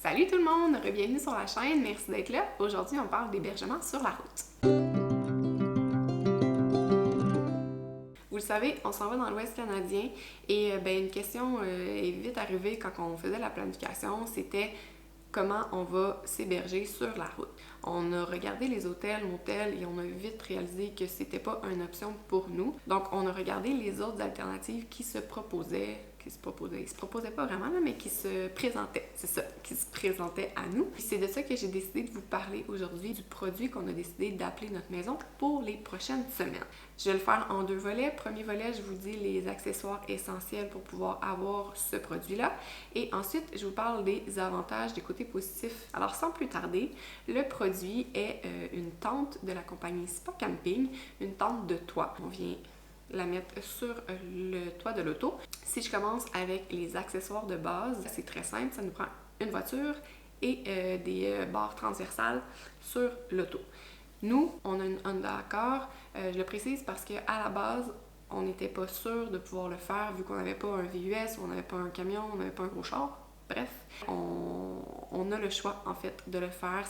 Salut tout le monde, bienvenue sur la chaîne, merci d'être là. Aujourd'hui, on parle d'hébergement sur la route. Vous le savez, on s'en va dans l'Ouest canadien et une question est vite arrivée quand on faisait la planification, c'était comment on va s'héberger sur la route. On a regardé les hôtels, motels et on a vite réalisé que c'était pas une option pour nous. Donc, on a regardé les autres alternatives qui se proposaient. Ils se proposaient pas vraiment, là, mais qui se présentaient. C'est ça, qui se présentaient à nous. C'est de ça que j'ai décidé de vous parler aujourd'hui, du produit qu'on a décidé d'appeler notre maison pour les prochaines semaines. Je vais le faire en deux volets. Premier volet, je vous dis les accessoires essentiels pour pouvoir avoir ce produit-là. Et ensuite, je vous parle des avantages, des côtés positifs. Alors, sans plus tarder, le produit est une tente de la compagnie Spa Camping, une tente de toit. On vient la mettre sur le toit de l'auto. Si je commence avec les accessoires de base, c'est très simple, ça nous prend une voiture et des barres transversales sur l'auto. Nous, on a une Honda Accord, je le précise parce qu'à la base, on n'était pas sûr de pouvoir le faire vu qu'on n'avait pas un VUS, on n'avait pas un camion, on n'avait pas un gros char. Bref, on a le choix en fait de le faire.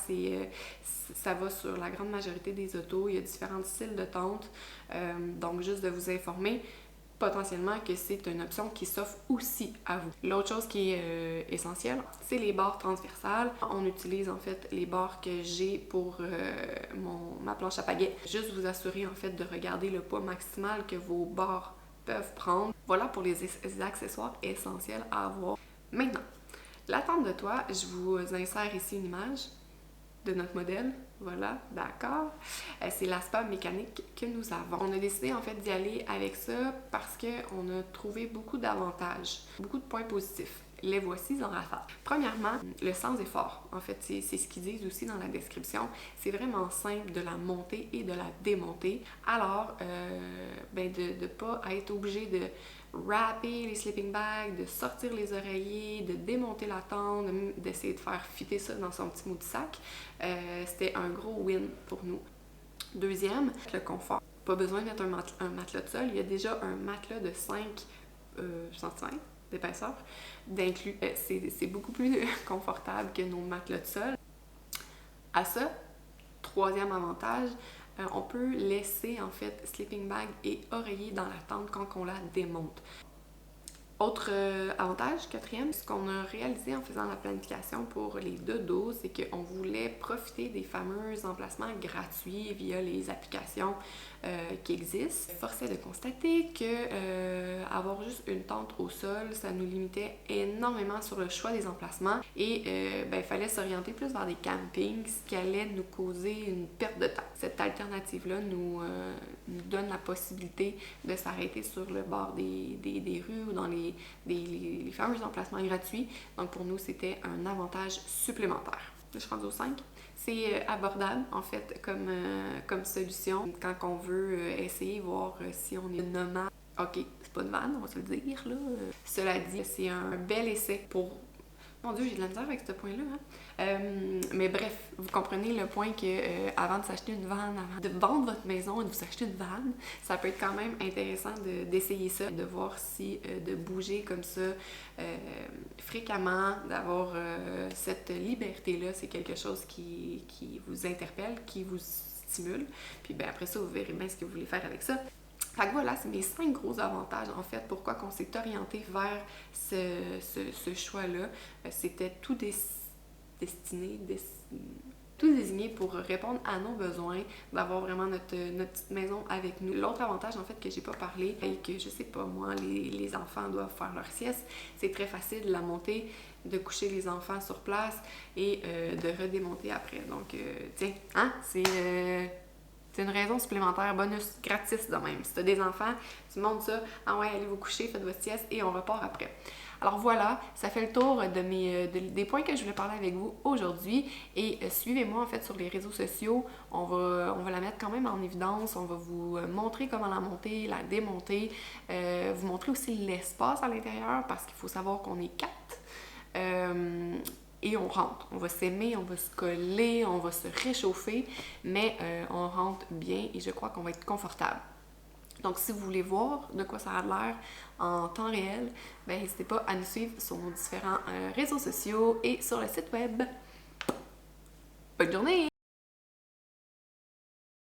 Ça va sur la grande majorité des autos. Il y a différents styles de tente. Donc juste de vous informer potentiellement que c'est une option qui s'offre aussi à vous. L'autre chose qui est essentielle, c'est les barres transversales. On utilise en fait les barres que j'ai pour ma planche à pagaie. Juste vous assurer en fait de regarder le poids maximal que vos barres peuvent prendre. Voilà pour les accessoires essentiels à avoir. Maintenant, la tente de toit, je vous insère ici une image de notre modèle. Voilà, d'accord. C'est la spa mécanique que nous avons. On a décidé en fait d'y aller avec ça parce qu'on a trouvé beaucoup d'avantages, beaucoup de points positifs. Les voici en rafale. Premièrement, le sans effort. En fait, c'est ce qu'ils disent aussi dans la description. C'est vraiment simple de la monter et de la démonter. Alors, de ne pas être obligé de wrapper les sleeping bags, de sortir les oreillers, de démonter la tente, d'essayer de faire fitter ça dans son petit multisac. C'était un gros win pour nous. Deuxième, le confort. Pas besoin de mettre un matelas de sol. Il y a déjà un matelas de 5 cm d'épaisseur d'inclus. C'est beaucoup plus confortable que nos matelas de sol. À ça, troisième avantage, on peut laisser en fait sleeping bag et oreiller dans la tente quand on la démonte. Autre avantage, quatrième, ce qu'on a réalisé en faisant la planification pour les dodos, c'est qu'on voulait profiter des fameux emplacements gratuits via les applications qui existent. Force est de constater que avoir juste une tente au sol, ça nous limitait énormément sur le choix des emplacements et il fallait s'orienter plus vers des campings, ce qui allait nous causer une perte de temps. Cette alternative-là nous donne la possibilité de s'arrêter sur le bord des rues ou dans les fameux emplacements gratuits. Donc pour nous, c'était un avantage supplémentaire. Je suis rendue au 5. C'est abordable, en fait, comme solution quand on veut essayer, voir si on est nomade. OK, c'est pas une vanne, on va se le dire, là. Cela dit, c'est un bel essai pour... Mon Dieu, j'ai de la misère avec ce point-là. Mais bref, vous comprenez le point que avant de s'acheter une vanne, avant de vendre votre maison et de vous acheter une vanne, ça peut être quand même intéressant d'essayer ça, de voir si de bouger comme ça fréquemment, d'avoir cette liberté-là, c'est quelque chose qui vous interpelle, qui vous stimule. Puis après ça, vous verrez bien ce que vous voulez faire avec ça. Fait que voilà, c'est mes 5 gros avantages, en fait, pourquoi qu'on s'est orienté vers ce choix-là. C'était tout tout désigné pour répondre à nos besoins, d'avoir vraiment notre petite maison avec nous. L'autre avantage, en fait, que j'ai pas parlé, et que, je sais pas, moi, les enfants doivent faire leur sieste, c'est très facile de la monter, de coucher les enfants sur place et de redémonter après. Donc, tiens, hein, c'est une raison supplémentaire, bonus gratis de même. Si tu as des enfants, tu montes ça, ah ouais, allez vous coucher, faites votre sieste et on repart après. Alors voilà, ça fait le tour des points que je voulais parler avec vous aujourd'hui et suivez-moi en fait sur les réseaux sociaux, on va la mettre quand même en évidence, on va vous montrer comment la monter, la démonter, vous montrer aussi l'espace à l'intérieur parce qu'il faut savoir qu'on est 4. Et on rentre. On va s'aimer, on va se coller, on va se réchauffer, mais on rentre bien et je crois qu'on va être confortable. Donc, si vous voulez voir de quoi ça a l'air en temps réel, ben n'hésitez pas à nous suivre sur nos différents réseaux sociaux et sur le site web. Bonne journée!